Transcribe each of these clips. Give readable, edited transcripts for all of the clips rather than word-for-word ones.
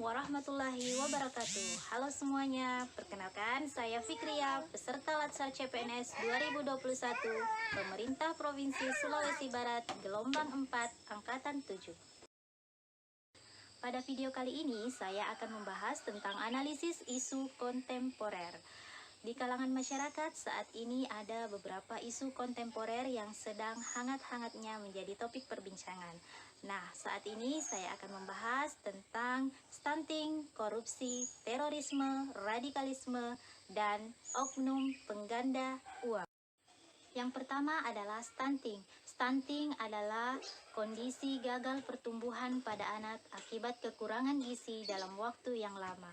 warahmatullahi wabarakatuh. Halo semuanya, perkenalkan saya Fikria, peserta Latsar CPNS 2021 Pemerintah Provinsi Sulawesi Barat, gelombang 4, angkatan 7. Pada video kali ini, saya akan membahas tentang analisis isu kontemporer. Di kalangan masyarakat saat ini ada beberapa isu kontemporer yang sedang hangat-hangatnya menjadi topik perbincangan. Nah, saat ini saya akan membahas tentang stunting, korupsi, terorisme, radikalisme, dan oknum pengganda uang. Yang pertama adalah stunting. Stunting adalah kondisi gagal pertumbuhan pada anak akibat kekurangan gizi dalam waktu yang lama.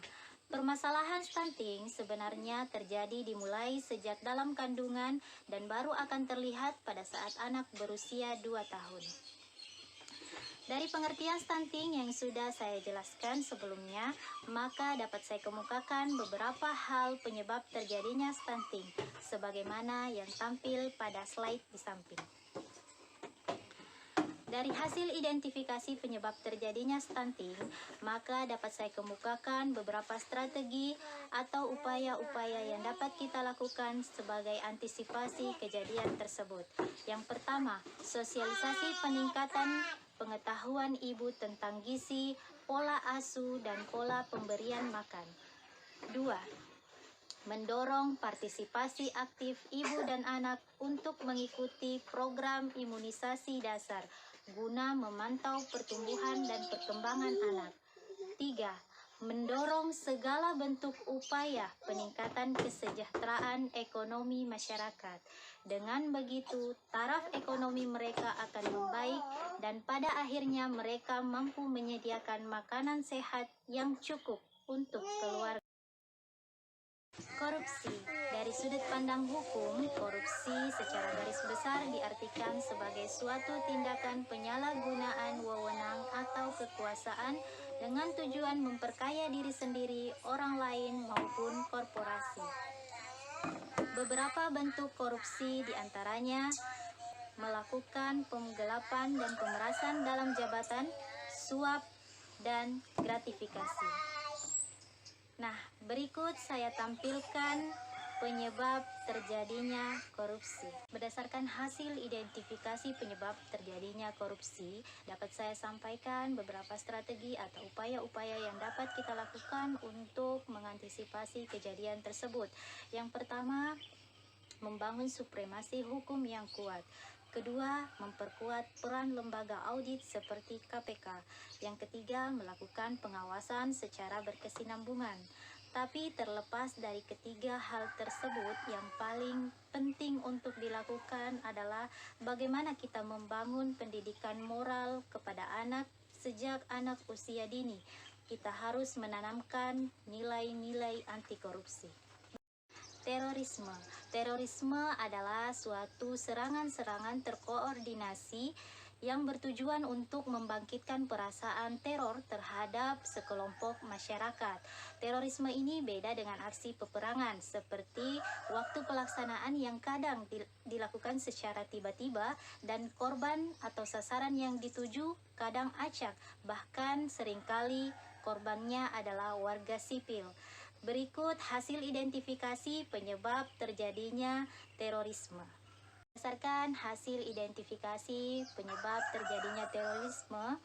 Permasalahan stunting sebenarnya terjadi dimulai sejak dalam kandungan dan baru akan terlihat pada saat anak berusia 2 tahun. Dari pengertian stunting yang sudah saya jelaskan sebelumnya, maka dapat saya kemukakan beberapa hal penyebab terjadinya stunting, sebagaimana yang tampil pada slide di samping. Dari hasil identifikasi penyebab terjadinya stunting, maka dapat saya kemukakan beberapa strategi atau upaya-upaya yang dapat kita lakukan sebagai antisipasi kejadian tersebut. Yang pertama, sosialisasi peningkatan pengetahuan ibu tentang gizi, pola asuh, dan pola pemberian makan. 2. Mendorong partisipasi aktif ibu dan anak untuk mengikuti program imunisasi dasar guna memantau pertumbuhan dan perkembangan anak. 3. Mendorong segala bentuk upaya peningkatan kesejahteraan ekonomi masyarakat. Dengan begitu, taraf ekonomi mereka akan membaik dan pada akhirnya mereka mampu menyediakan makanan sehat yang cukup untuk keluarga. Korupsi. Dari sudut pandang hukum, korupsi secara garis besar diartikan sebagai suatu tindakan penyalahgunaan wewenang atau kekuasaan dengan tujuan memperkaya diri sendiri, orang lain, maupun korporasi. Beberapa bentuk korupsi diantaranya melakukan penggelapan dan pemerasan dalam jabatan, suap, dan gratifikasi. Nah, berikut saya tampilkan penyebab terjadinya korupsi. Berdasarkan hasil identifikasi penyebab terjadinya korupsi, dapat saya sampaikan beberapa strategi atau upaya-upaya yang dapat kita lakukan untuk mengantisipasi kejadian tersebut. Yang pertama, membangun supremasi hukum yang kuat. Kedua, memperkuat peran lembaga audit seperti KPK. Yang ketiga, melakukan pengawasan secara berkesinambungan. Tapi terlepas dari ketiga hal tersebut, yang paling penting untuk dilakukan adalah bagaimana kita membangun pendidikan moral kepada anak sejak anak usia dini. Kita harus menanamkan nilai-nilai anti korupsi. Terorisme. Terorisme adalah suatu serangan-serangan terkoordinasi yang bertujuan untuk membangkitkan perasaan teror terhadap sekelompok masyarakat. Terorisme ini beda dengan aksi peperangan, seperti waktu pelaksanaan yang kadang dilakukan secara tiba-tiba dan korban atau sasaran yang dituju kadang acak, bahkan seringkali korbannya adalah warga sipil. Berikut hasil identifikasi penyebab terjadinya terorisme. Berdasarkan hasil identifikasi penyebab terjadinya terorisme,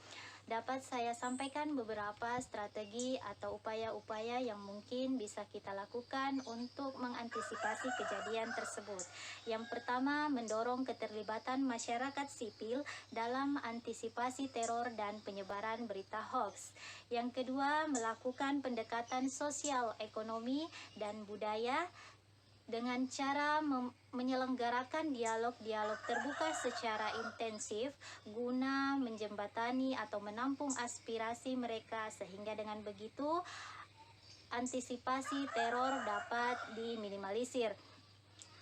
dapat saya sampaikan beberapa strategi atau upaya-upaya yang mungkin bisa kita lakukan untuk mengantisipasi kejadian tersebut. Yang pertama, mendorong keterlibatan masyarakat sipil dalam antisipasi teror dan penyebaran berita hoax. Yang kedua, melakukan pendekatan sosial, ekonomi, dan budaya dengan cara menyelenggarakan dialog-dialog terbuka secara intensif guna menjembatani atau menampung aspirasi mereka, sehingga dengan begitu antisipasi teror dapat diminimalisir.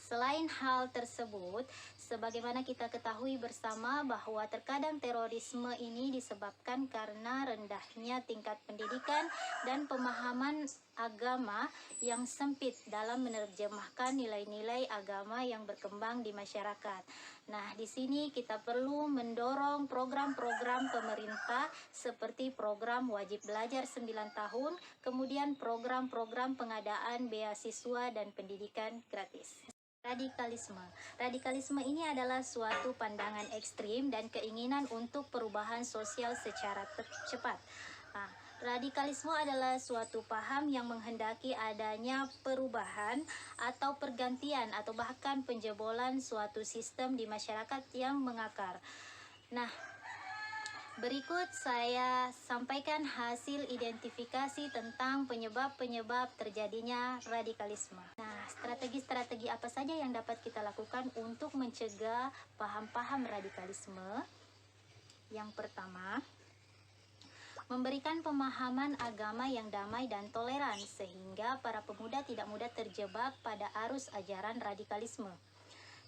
Selain hal tersebut, Sebagaimana kita ketahui bersama bahwa terkadang terorisme ini disebabkan karena rendahnya tingkat pendidikan dan pemahaman agama yang sempit dalam menerjemahkan nilai-nilai agama yang berkembang di masyarakat. Nah, di sini kita perlu mendorong program-program pemerintah seperti program wajib belajar 9 tahun, kemudian program-program pengadaan beasiswa dan pendidikan gratis. Radikalisme. Radikalisme ini adalah suatu pandangan ekstrim dan keinginan untuk perubahan sosial secara cepat. Nah, radikalisme adalah suatu paham yang menghendaki adanya perubahan atau pergantian atau bahkan penjebolan suatu sistem di masyarakat yang mengakar. Nah, berikut saya sampaikan hasil identifikasi tentang penyebab-penyebab terjadinya radikalisme. Nah, strategi-strategi apa saja yang dapat kita lakukan untuk mencegah paham-paham radikalisme? Yang pertama, memberikan pemahaman agama yang damai dan toleran sehingga para pemuda tidak mudah terjebak pada arus ajaran radikalisme.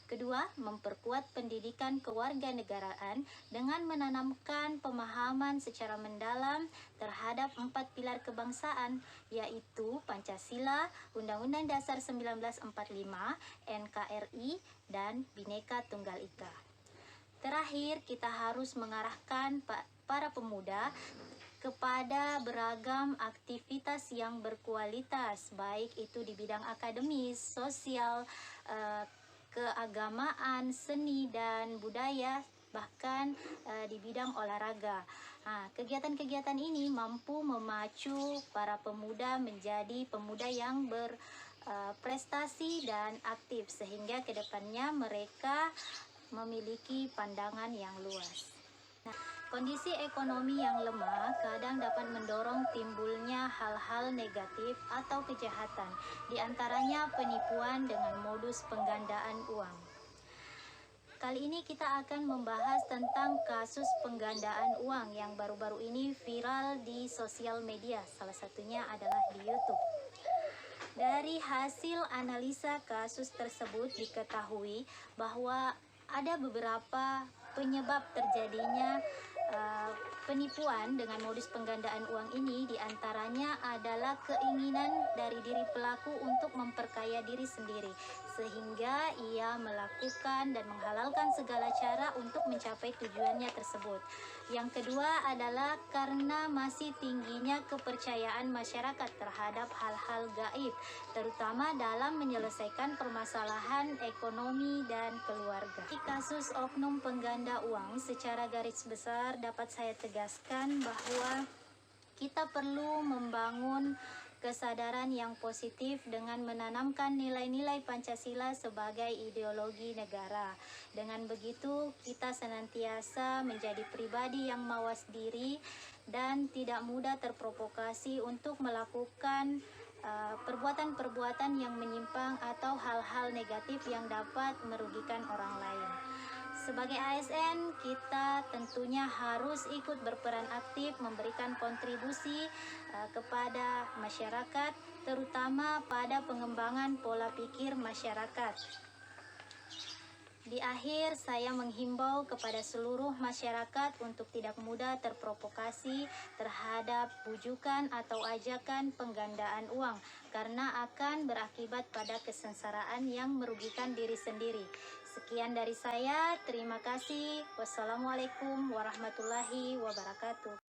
Kedua, memperkuat pendidikan kewarganegaraan dengan menanamkan pemahaman secara mendalam terhadap 4 pilar kebangsaan, yaitu Pancasila, Undang-Undang Dasar 1945, NKRI, dan Bhinneka Tunggal Ika. Terakhir, kita harus mengarahkan para pemuda kepada beragam aktivitas yang berkualitas, baik itu di bidang akademis, sosial, keagamaan, seni dan budaya, bahkan di bidang olahraga. Nah, kegiatan-kegiatan ini mampu memacu para pemuda menjadi pemuda yang berprestasi dan aktif sehingga kedepannya mereka memiliki pandangan yang luas. Kondisi ekonomi yang lemah kadang dapat mendorong timbulnya hal-hal negatif atau kejahatan, di antaranya penipuan dengan modus penggandaan uang. Kali ini kita akan membahas tentang kasus penggandaan uang yang baru-baru ini viral di sosial media, salah satunya adalah di YouTube. Dari hasil analisa kasus tersebut diketahui bahwa ada beberapa penyebab terjadinya penipuan dengan modus penggandaan uang ini, diantaranya adalah keinginan dari diri pelaku untuk memperkaya diri sendiri, sehingga ia melakukan dan menghalalkan segala cara untuk mencapai tujuannya tersebut. Yang kedua adalah karena masih tingginya kepercayaan masyarakat terhadap hal-hal gaib, terutama dalam menyelesaikan permasalahan ekonomi dan keluarga. Di kasus oknum pengganda uang, secara garis besar dapat saya tegaskan bahwa kita perlu membangun kesadaran yang positif dengan menanamkan nilai-nilai Pancasila sebagai ideologi negara. Dengan begitu, kita senantiasa menjadi pribadi yang mawas diri dan tidak mudah terprovokasi untuk melakukan perbuatan-perbuatan yang menyimpang atau hal-hal negatif yang dapat merugikan orang lain. Sebagai ASN, kita tentunya harus ikut berperan aktif memberikan kontribusi kepada masyarakat, terutama pada pengembangan pola pikir masyarakat. Di akhir, saya menghimbau kepada seluruh masyarakat untuk tidak mudah terprovokasi terhadap bujukan atau ajakan penggandaan uang, karena akan berakibat pada kesengsaraan yang merugikan diri sendiri. Sekian dari saya, terima kasih. Wassalamualaikum warahmatullahi wabarakatuh.